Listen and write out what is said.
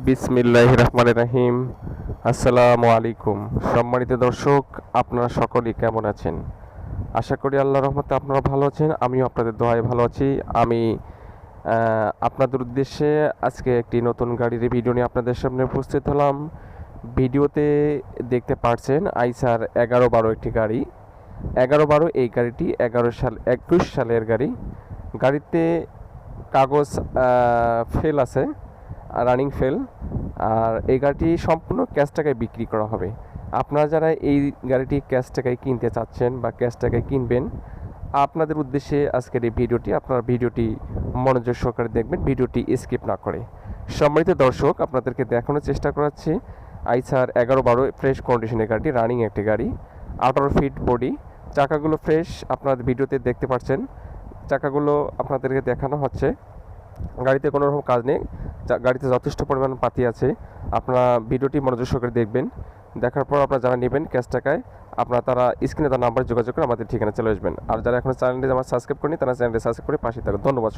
বিসমিল্লাহির রহমানির রহিম। আসসালামু আলাইকুম। সম্মানিত দর্শক, আপনারা সকলেই কেমন আছেন? আশা করি আল্লাহর রহমতে আপনারা ভালো আছেন। আমিও আপনাদের দোয়ায় ভালো আছি। আমি আপনাদের উদ্দেশ্যে আজকে একটি নতুন গাড়ির ভিডিও নিয়ে আপনাদের সামনে উপস্থিত হলাম। ভিডিওতে দেখতে পাচ্ছেন আইসার 11-12 একটি গাড়ি। 11-12 এই গাড়িটি 21 সালের গাড়ি। গাড়িতে কাগজ ফেল আছে, রানিং ফেল। আর এই গাড়িটি সম্পূর্ণ ক্যাশ টাকায় বিক্রি করা হবে। আপনারা যারা এই গাড়িটি ক্যাশ টাকায় কিনতে চাচ্ছেন বা ক্যাশ টাকায় কিনবেন, আপনাদের উদ্দেশ্যে আজকের এই ভিডিওটি। আপনার ভিডিওটি মনোযোগ সহকারে দেখবেন, ভিডিওটি স্কিপ না করে। সম্মানিত দর্শক, আপনাদেরকে দেখানোর চেষ্টা করাচ্ছি আইসার 11-12 ফ্রেশ কন্ডিশনের গাড়িটি, রানিং একটি গাড়ি, 18 ফিট বডি, চাকাগুলো ফ্রেশ। আপনারা ভিডিওতে দেখতে পাচ্ছেন চাকাগুলো আপনাদেরকে দেখানো হচ্ছে। গাড়িতে কোনো রকম কাজ নেই, গাড়িতে যথেষ্ট পরিমাণ পাতি আছে। আপনারা ভিডিওটি মনোযোগ সহকারে দেখবেন, দেখার পর আপনারা যারা নেবেন ক্যাশ টাকায়, আপনারা তারা স্ক্রিনে তার নাম্বারে যোগাযোগ করে আমাদের ঠিকানা চলে আসবেন। আর যারা এখনো চ্যানেলটি আমার সাবস্ক্রাইব করেনি তারা চ্যানেলটি সাবস্ক্রাইব করে পাশে থাকুন। ধন্যবাদ সকল।